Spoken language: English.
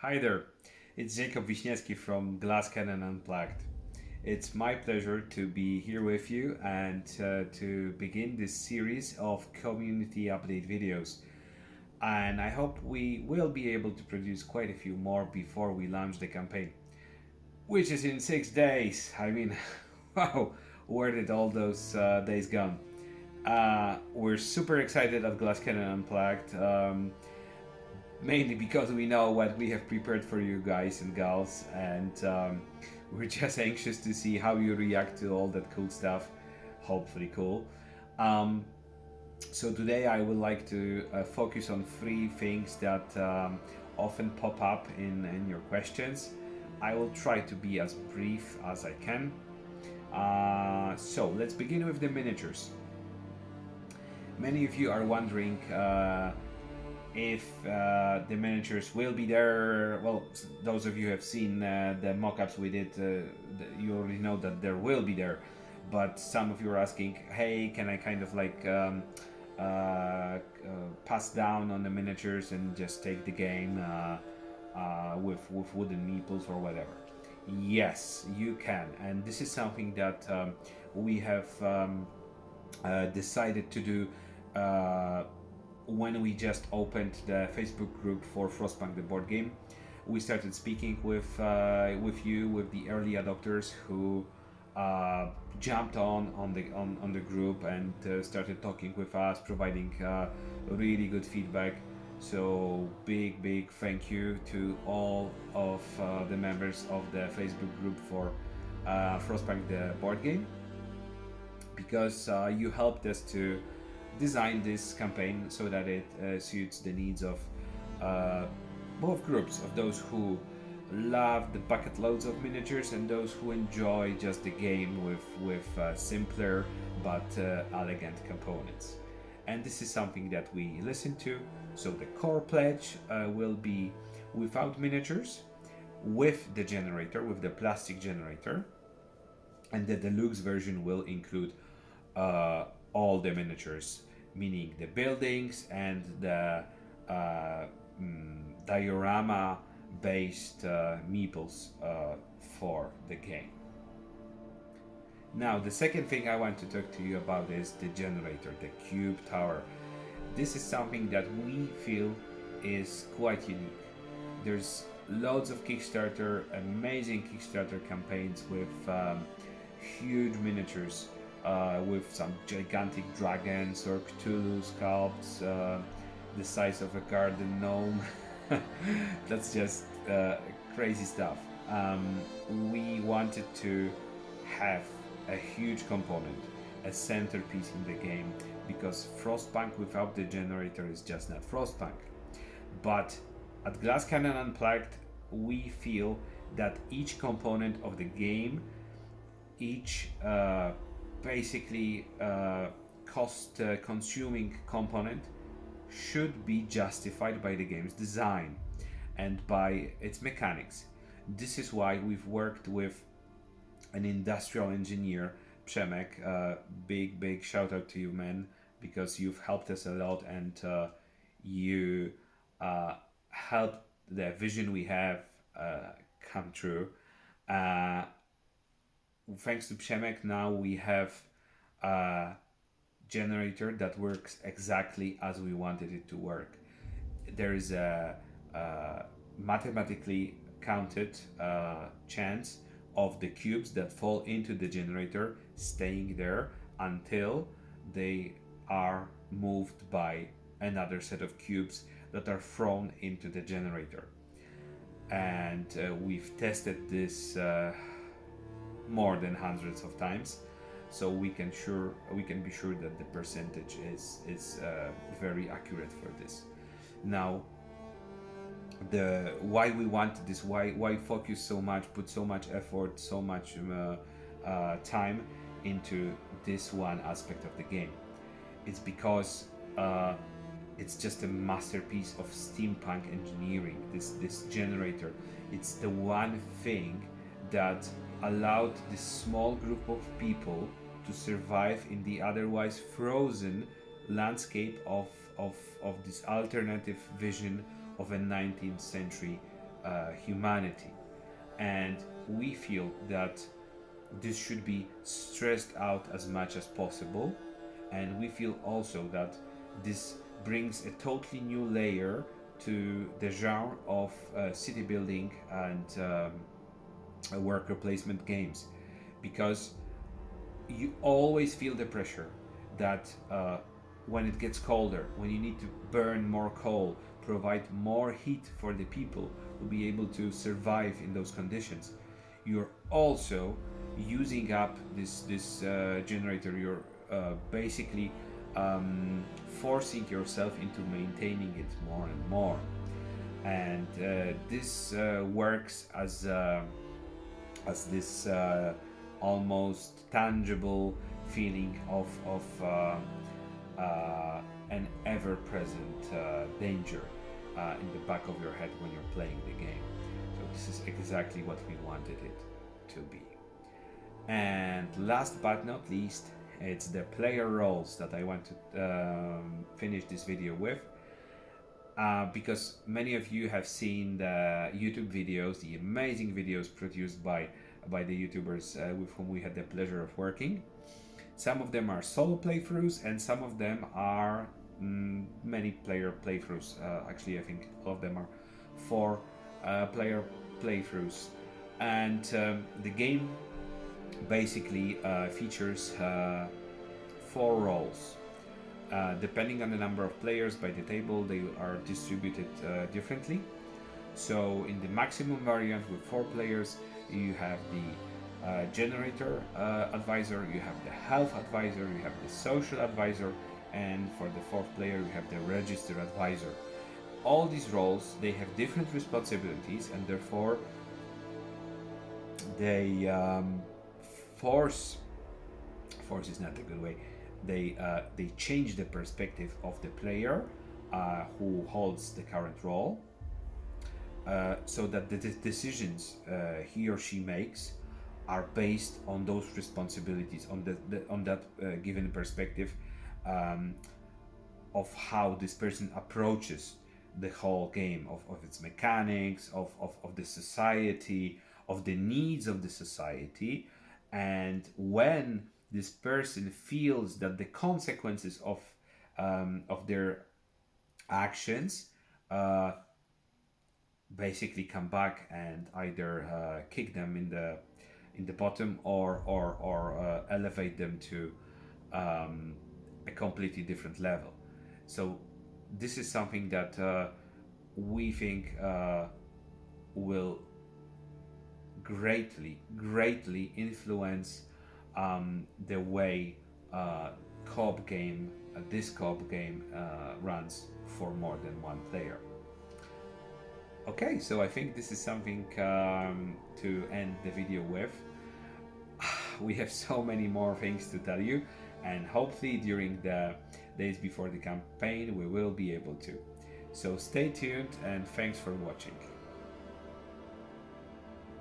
Hi there, it's Jakub Wiśniewski from Glass Cannon Unplugged. It's my pleasure to be here with you and to begin this series of community update videos. And I hope we will be able to produce quite a few more before we launch the campaign, which is in 6 days. I mean, wow, where did all those days gone? We're super excited at Glass Cannon Unplugged. Mainly because we know what we have prepared for you guys and gals, and we're just anxious to see how you react to all that cool stuff. Hopefully, cool. Um, so, today I would like to focus on three things that often pop up in your questions. I will try to be as brief as I can. So, let's begin with the miniatures. Many of you are wondering if the miniatures will be there. Well, those of you who have seen the mock-ups we did, you already know that there will be there. But some of you are asking, hey, can I kind of like pass down on the miniatures and just take the game with wooden meeples or whatever? Yes, you can. And this is something that we have decided to do when we just opened the Facebook group for Frostpunk, the board game. We started speaking with you, with the early adopters who jumped on the group and started talking with us, providing really good feedback. So big thank you to all of the members of the Facebook group for Frostpunk, the board game, because you helped us to design this campaign so that it suits the needs of both groups, of those who love the bucket loads of miniatures and those who enjoy just the game with simpler but elegant components. And this is something that we listen to. So the core pledge will be without miniatures, with the generator, with the plastic generator, and the deluxe version will include all the miniatures, meaning the buildings and the diorama based meeples for the game. Now, the second thing I want to talk to you about is the generator, the cube tower. This is something that we feel is quite unique. There's loads of Kickstarter, amazing Kickstarter campaigns with huge miniatures, with some gigantic dragons or Cthulhu sculpts, the size of a garden gnome. That's just crazy stuff. We wanted to have a huge component, a centerpiece in the game, because Frostpunk without the generator is just not Frostpunk. But at Glass Cannon Unplugged, we feel that each component of the game, each basically cost consuming component, should be justified by the game's design and by its mechanics. This is why we've worked with an industrial engineer, Przemek. Big shout out to you, man, because you've helped us a lot, and you helped the vision we have come true. Thanks to Przemek, now we have a generator that works exactly as we wanted it to work. There is a mathematically counted chance of the cubes that fall into the generator staying there until they are moved by another set of cubes that are thrown into the generator. And we've tested this more than hundreds of times, so we can be sure that the percentage is very accurate for this. Now, the why we wanted this, why focus so much, put so much effort, so much time into this one aspect of the game. It's because it's just a masterpiece of steampunk engineering. This generator, it's the one thing that allowed this small group of people to survive in the otherwise frozen landscape of this alternative vision of a 19th century humanity, and we feel that this should be stressed out as much as possible, and we feel also that this brings a totally new layer to the genre of city building and worker placement games, because you always feel the pressure that when it gets colder, when you need to burn more coal, provide more heat for the people to be able to survive in those conditions, you're also using up this generator. You're basically forcing yourself into maintaining it more and more, and this works as this almost tangible feeling of an ever-present danger in the back of your head when you're playing the game. So this is exactly what we wanted it to be. And last but not least, it's the player roles that I want to finish this video with, because many of you have seen the YouTube videos, the amazing videos produced by the YouTubers with whom we had the pleasure of working. Some of them are solo playthroughs, and some of them are many player playthroughs. Actually, I think all of them are 4 player playthroughs. And the game basically features 4 roles. Depending on the number of players by the table, they are distributed differently. So in the maximum variant with 4 players, you have the generator advisor, you have the health advisor, you have the social advisor, and for the 4th player you have the register advisor. All these roles, they have different responsibilities, and therefore they force is not a good way. They change the perspective of the player who holds the current role, so that the decisions he or she makes are based on those responsibilities, on that given perspective of how this person approaches the whole game, of its mechanics, of the society, of the needs of the society. And when this person feels that the consequences of their actions basically come back and either kick them in the bottom or elevate them to a completely different level. So this is something that we think will greatly influence the way this co-op game runs for more than 1 player. Okay, so I think this is something to end the video with. We have so many more things to tell you, and hopefully during the days before the campaign we will be able to. So stay tuned, and thanks for watching.